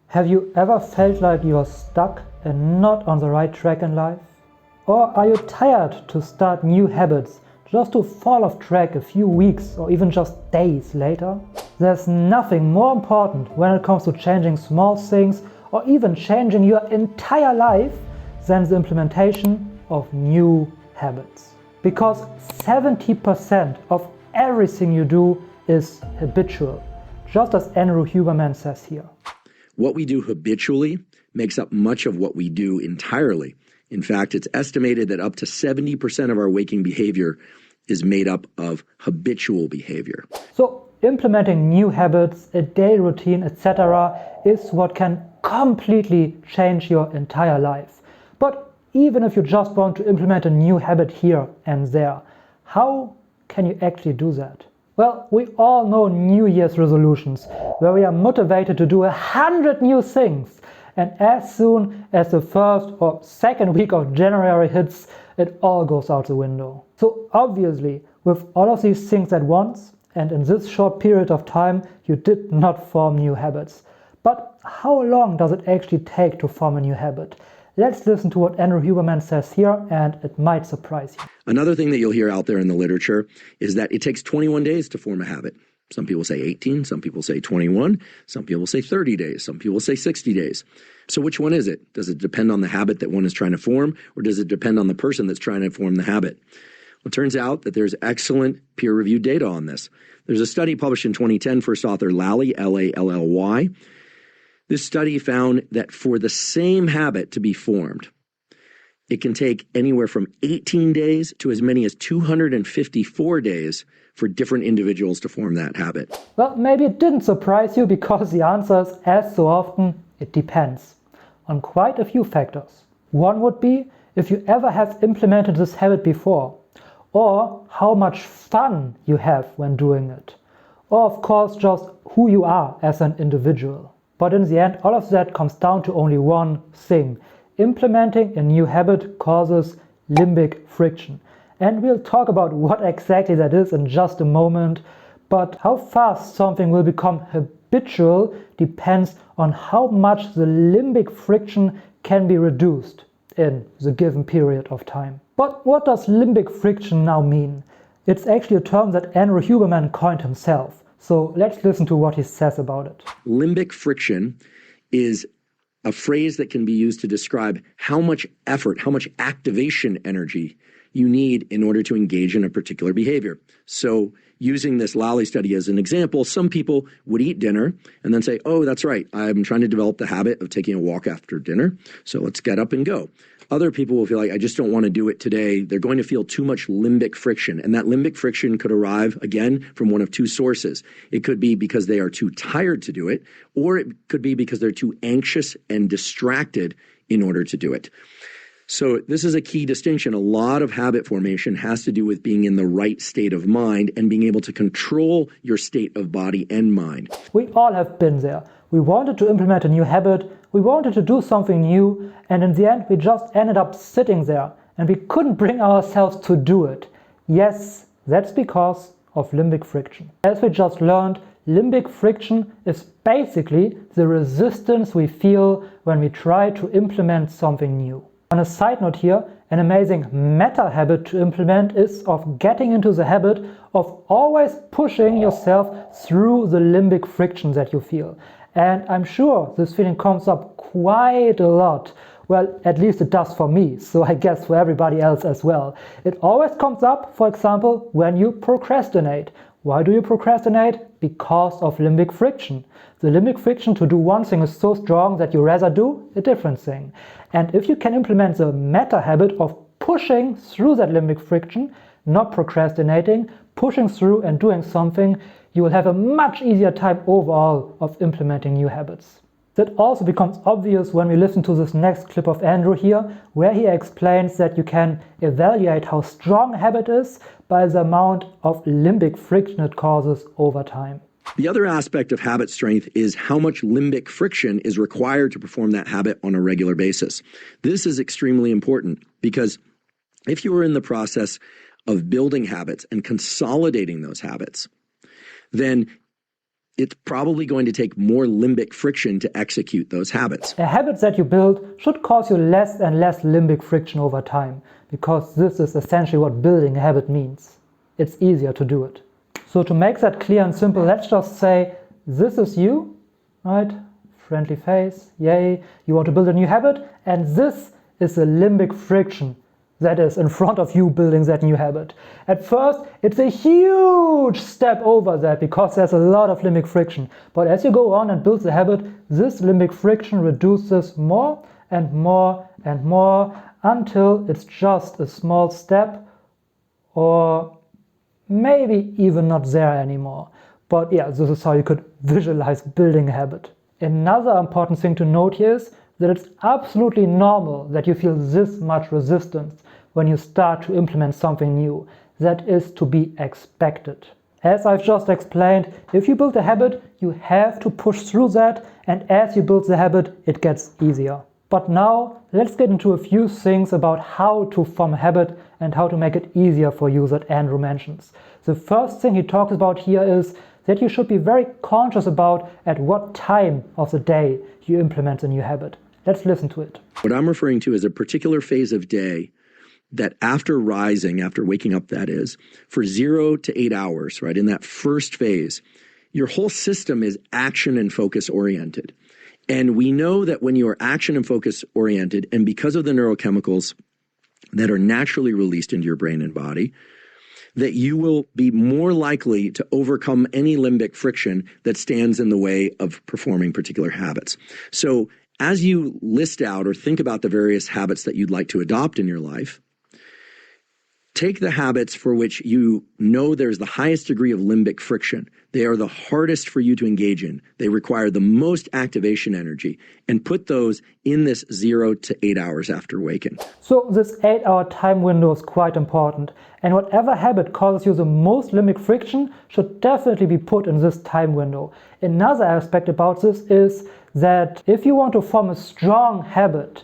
Have you ever felt like you're stuck and not on the right track in life? Or are you tired to start new habits just to fall off track a few weeks or even just days later? There's nothing more important when it comes to changing small things or even changing your entire life than the implementation of new habits. Because 70% of everything you do is habitual, just as Andrew Huberman says here. What we do habitually makes up much of what we do entirely. In fact, it's estimated that up to 70% of our waking behavior is made up of habitual behavior. So implementing new habits, a daily routine, etc. is what can completely change your entire life. But even if you just want to implement a new habit here and there, how can you actually do that? Well, we all know New Year's resolutions, where we are motivated to do 100 new things. And as soon as the first or second week of January hits, it all goes out the window. So obviously, with all of these things at once, and in this short period of time, you did not form new habits. But how long does it actually take to form a new habit? Let's listen to what Andrew Huberman says here, and it might surprise you. Another thing that you'll hear out there in the literature is that it takes 21 days to form a habit. Some people say 18, some people say 21, some people say 30 days, some people say 60 days. So which one is it? Does it depend on the habit that one is trying to form, or does it depend on the person that's trying to form the habit? Well, it turns out that there's excellent peer-reviewed data on this. There's a study published in 2010, first author Lally, L-A-L-L-Y. This study found that for the same habit to be formed, it can take anywhere from 18 days to as many as 254 days for different individuals to form that habit. Well, maybe it didn't surprise you because the answer is, as so often, it depends on quite a few factors. One would be if you ever have implemented this habit before, or how much fun you have when doing it, or of course just who you are as an individual. But in the end, all of that comes down to only one thing. Implementing a new habit causes limbic friction. And we'll talk about what exactly that is in just a moment. But how fast something will become habitual depends on how much the limbic friction can be reduced in the given period of time. But what does limbic friction now mean? It's actually a term that Andrew Huberman coined himself. So let's listen to what he says about it. Limbic friction is a phrase that can be used to describe how much effort, how much activation energy you need in order to engage in a particular behavior. So using this Lally study as an example, some people would eat dinner and then say, oh, that's right, I'm trying to develop the habit of taking a walk after dinner, so let's get up and go. Other people will feel like, I just don't want to do it today. They're going to feel too much limbic friction. And that limbic friction could arrive, again, from one of two sources. It could be because they are too tired to do it, or it could be because they're too anxious and distracted in order to do it. So this is a key distinction. A lot of habit formation has to do with being in the right state of mind and being able to control your state of body and mind. We all have been there. We wanted to implement a new habit, we wanted to do something new, and in the end we just ended up sitting there and we couldn't bring ourselves to do it. Yes, that's because of limbic friction. As we just learned, limbic friction is basically the resistance we feel when we try to implement something new. On a side note here, an amazing meta habit to implement is of getting into the habit of always pushing yourself through the limbic friction that you feel. And I'm sure this feeling comes up quite a lot. Well, at least it does for me, so I guess for everybody else as well. It always comes up, for example, when you procrastinate. Why do you procrastinate? Because of limbic friction. The limbic friction to do one thing is so strong that you rather do a different thing. And if you can implement the meta habit of pushing through that limbic friction, not procrastinating, pushing through and doing something, you will have a much easier time overall of implementing new habits. That also becomes obvious when we listen to this next clip of Andrew here, where he explains that you can evaluate how strong a habit is by the amount of limbic friction it causes over time. The other aspect of habit strength is how much limbic friction is required to perform that habit on a regular basis. This is extremely important because if you are in the process of building habits and consolidating those habits, then it's probably going to take more limbic friction to execute those habits. A habit that you build should cause you less and less limbic friction over time, because this is essentially what building a habit means. It's easier to do it. So to make that clear and simple, let's just say this is you, right? Friendly face, yay, you want to build a new habit, and this is the limbic friction that is in front of you building that new habit. At first, it's a huge step over that because there's a lot of limbic friction. But as you go on and build the habit, this limbic friction reduces more and more and more until it's just a small step, or maybe even not there anymore. But yeah, this is how you could visualize building a habit. Another important thing to note here is that it's absolutely normal that you feel this much resistance when you start to implement something new. That is to be expected. As I've just explained, if you build a habit, you have to push through that, and as you build the habit, it gets easier. But now, let's get into a few things about how to form a habit and how to make it easier for you that Andrew mentions. The first thing he talks about here is that you should be very conscious about at what time of the day you implement a new habit. Let's listen to it. What I'm referring to is a particular phase of day that after rising, after waking up that is, for 0 to 8 hours, right, in that first phase, your whole system is action and focus oriented. And we know that when you are action and focus oriented, and because of the neurochemicals that are naturally released into your brain and body, that you will be more likely to overcome any limbic friction that stands in the way of performing particular habits. So as you list out or think about the various habits that you'd like to adopt in your life, take the habits for which you know there's the highest degree of limbic friction. They are the hardest for you to engage in. They require the most activation energy, and put those in this 0 to 8 hours after waking. So this 8-hour time window is quite important, and whatever habit causes you the most limbic friction should definitely be put in this time window. Another aspect about this is that if you want to form a strong habit,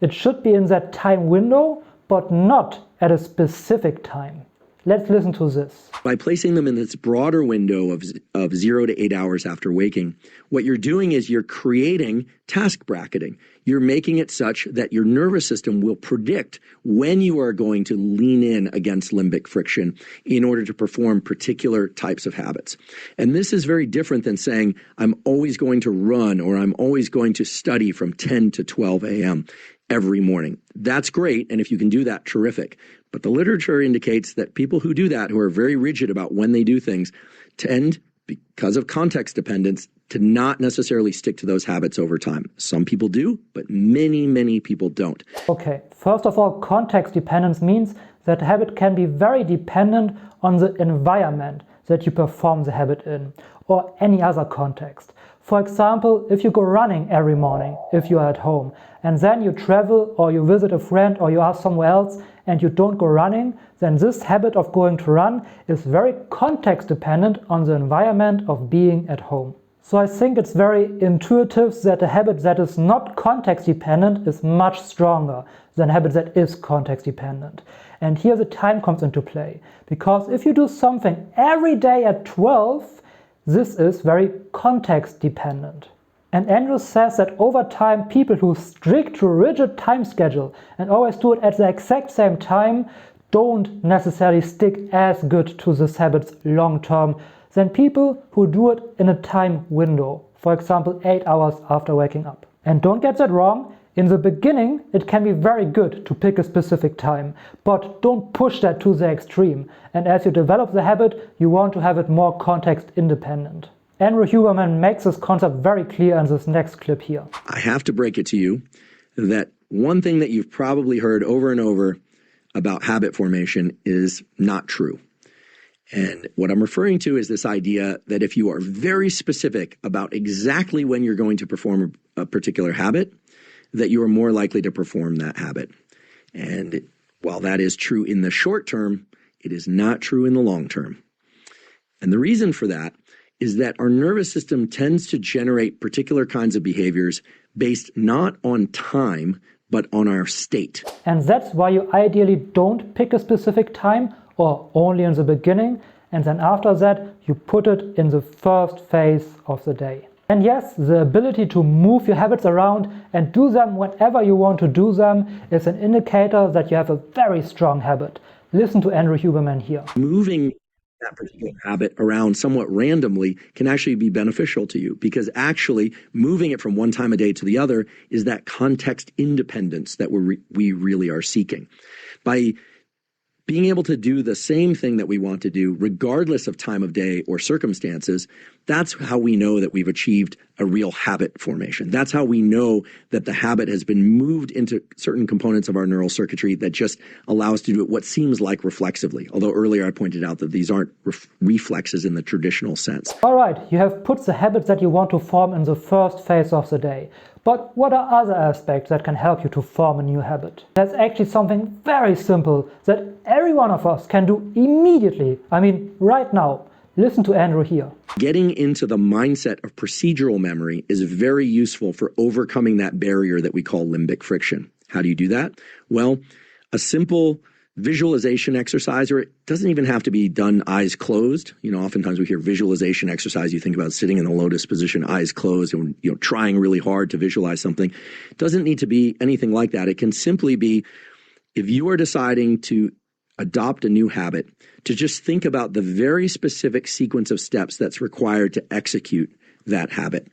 it should be in that time window, but not at a specific time. Let's listen to this. By placing them in this broader window of 0 to 8 hours after waking, what you're doing is you're creating task bracketing. You're making it such that your nervous system will predict when you are going to lean in against limbic friction in order to perform particular types of habits. And this is very different than saying, I'm always going to run or I'm always going to study from 10 to 12 a.m. every morning. That's great, and if you can do that, terrific. But the literature indicates that people who do that, who are very rigid about when they do things, tend, because of context dependence, to not necessarily stick to those habits over time. Some people do, but many, many people don't. Okay, first of all, context dependence means that a habit can be very dependent on the environment that you perform the habit in, or any other context. For example, if you go running every morning, if you are at home, and then you travel or you visit a friend or you are somewhere else and you don't go running, then this habit of going to run is very context dependent on the environment of being at home. So I think it's very intuitive that a habit that is not context dependent is much stronger than a habit that is context dependent. And here the time comes into play, because if you do something every day at 12, this is very context dependent. And Andrew says that over time, people who stick to a rigid time schedule and always do it at the exact same time don't necessarily stick as good to these habits long term than people who do it in a time window, for example 8 hours after waking up. And don't get that wrong, in the beginning it can be very good to pick a specific time, but don't push that to the extreme, and as you develop the habit you want to have it more context independent. Andrew Huberman makes this concept very clear in this next clip here. I have to break it to you that one thing that you've probably heard over and over about habit formation is not true. And what I'm referring to is this idea that if you are very specific about exactly when you're going to perform a particular habit, that you are more likely to perform that habit. And while that is true in the short term, it is not true in the long term. And the reason for that is that our nervous system tends to generate particular kinds of behaviors based not on time, but on our state. And that's why you ideally don't pick a specific time or only in the beginning, and then after that you put it in the first phase of the day. And yes, the ability to move your habits around and do them whenever you want to do them is an indicator that you have a very strong habit. Listen to Andrew Huberman here. Moving that particular habit around somewhat randomly can actually be beneficial to you, because actually moving it from one time a day to the other is that context independence that we really are seeking. By being able to do the same thing that we want to do regardless of time of day or circumstances, that's how we know that we've achieved a real habit formation. That's how we know that the habit has been moved into certain components of our neural circuitry that just allow us to do it what seems like reflexively. Although earlier I pointed out that these aren't reflexes in the traditional sense. All right, you have put the habits that you want to form in the first phase of the day. But what are other aspects that can help you to form a new habit? There's actually something very simple that every one of us can do immediately. I mean, right now. Listen to Andrew here. Getting into the mindset of procedural memory is very useful for overcoming that barrier that we call limbic friction. How do you do that? Well, a simple visualization exercise, or it doesn't even have to be done eyes closed. You know, oftentimes we hear visualization exercise. You think about sitting in the lotus position, eyes closed, and trying really hard to visualize something. It doesn't need to be anything like that. It can simply be, if you are deciding to adopt a new habit, to just think about the very specific sequence of steps that's required to execute that habit.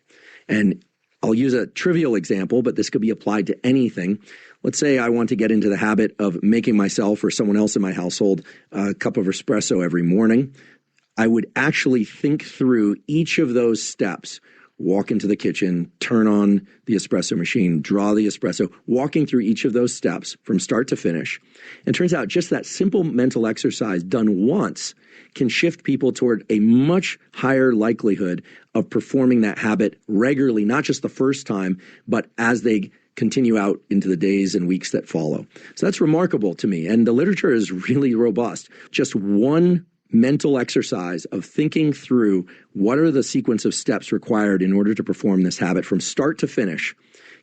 And I'll use a trivial example, but this could be applied to anything. Let's say I want to get into the habit of making myself or someone else in my household a cup of espresso every morning. I would actually think through each of those steps. Walk into the kitchen, turn on the espresso machine, draw the espresso, walking through each of those steps from start to finish. And it turns out just that simple mental exercise done once can shift people toward a much higher likelihood of performing that habit regularly, not just the first time, but as they continue out into the days and weeks that follow. So that's remarkable to me. And the literature is really robust. Just one mental exercise of thinking through what are the sequence of steps required in order to perform this habit from start to finish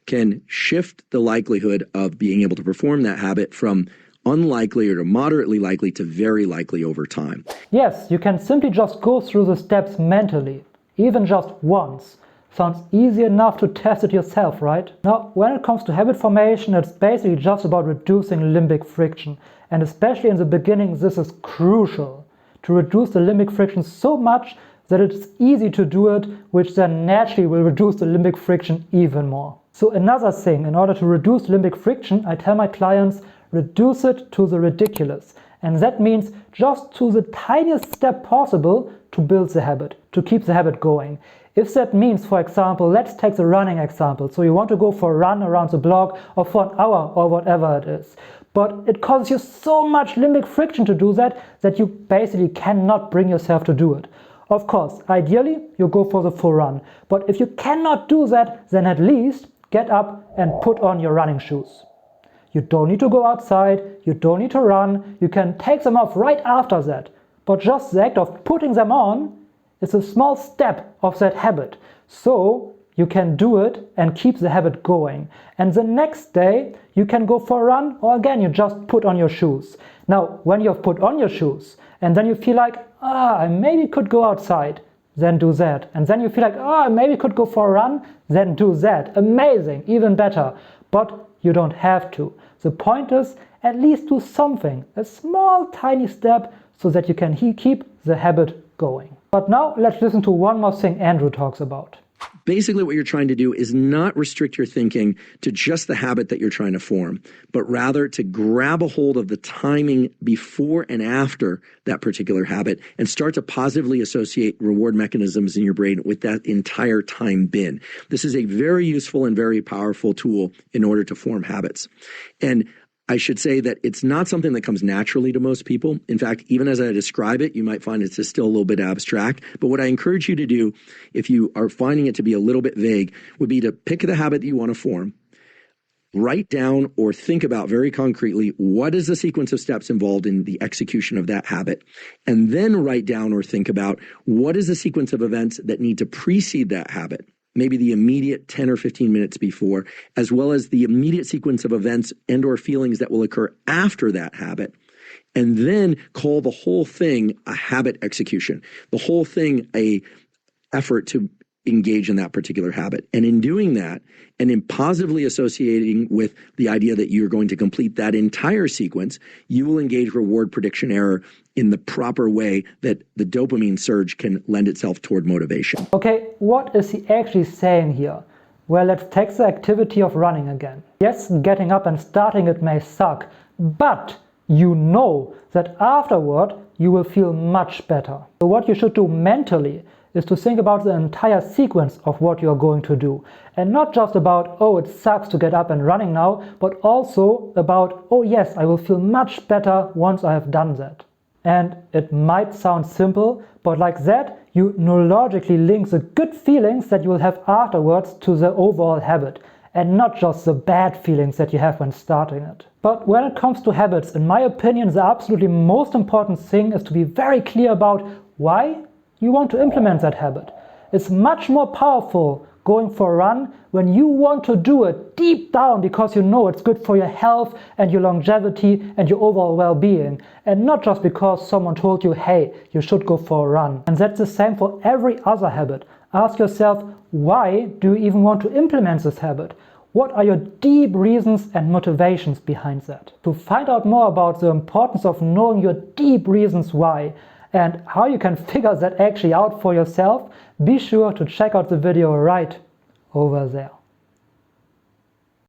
can shift the likelihood of being able to perform that habit from unlikely or to moderately likely to very likely over time. Yes, you can simply just go through the steps mentally, even just once. Sounds easy enough to test it yourself, right? Now, when it comes to habit formation, it's basically just about reducing limbic friction. And especially in the beginning, this is crucial. To reduce the limbic friction so much that it's easy to do it, which then naturally will reduce the limbic friction even more. So another thing, in order to reduce limbic friction, I tell my clients, reduce it to the ridiculous. And that means just to the tiniest step possible to build the habit, to keep the habit going. If that means, for example, let's take the running example. So you want to go for a run around the block or for an hour or whatever it is. But it causes you so much limbic friction to do that you basically cannot bring yourself to do it. Of course, ideally, you go for the full run. But if you cannot do that, then at least get up and put on your running shoes. You don't need to go outside, you don't need to run, you can take them off right after that. But just the act of putting them on is a small step of that habit. So you can do it and keep the habit going. And the next day you can go for a run, or again you just put on your shoes. Now when you've put on your shoes and then you feel like, I maybe could go outside, then do that. And then you feel like, I maybe could go for a run, then do that. Amazing, even better. But you don't have to. The point is, at least do something, a small tiny step, so that you can keep the habit going. But now let's listen to one more thing Andrew talks about. Basically, what you're trying to do is not restrict your thinking to just the habit that you're trying to form, but rather to grab a hold of the timing before and after that particular habit and start to positively associate reward mechanisms in your brain with that entire time bin. This is a very useful and very powerful tool in order to form habits. And I should say that it's not something that comes naturally to most people. In fact, even as I describe it, you might find it's still a little bit abstract. But what I encourage you to do, if you are finding it to be a little bit vague, would be to pick the habit that you want to form, write down or think about very concretely what is the sequence of steps involved in the execution of that habit, and then write down or think about what is the sequence of events that need to precede that habit. Maybe the immediate 10 or 15 minutes before, as well as the immediate sequence of events and or feelings that will occur after that habit. and then call the whole thing a habit execution, the whole thing a effort to engage in that particular habit. And in doing that, and in positively associating with the idea that you're going to complete that entire sequence, you will engage reward prediction error in the proper way that the dopamine surge can lend itself toward motivation. Okay, what is he actually saying here? Well, let's take the activity of running again. Yes, getting up and starting it may suck, but you know that afterward you will feel much better. So what you should do mentally is to think about the entire sequence of what you're going to do. And not just about, oh, it sucks to get up and running now, but also about, oh yes, I will feel much better once I have done that. And it might sound simple, but like that, you neurologically link the good feelings that you will have afterwards to the overall habit, and not just the bad feelings that you have when starting it. But when it comes to habits, in my opinion, the absolutely most important thing is to be very clear about why you want to implement that habit. It's much more powerful going for a run when you want to do it deep down because you know it's good for your health and your longevity and your overall well-being, and not just because someone told you, hey, you should go for a run. And that's the same for every other habit. Ask yourself, why do you even want to implement this habit? What are your deep reasons and motivations behind that? To find out more about the importance of knowing your deep reasons why, and how you can figure that actually out for yourself, be sure to check out the video right over there.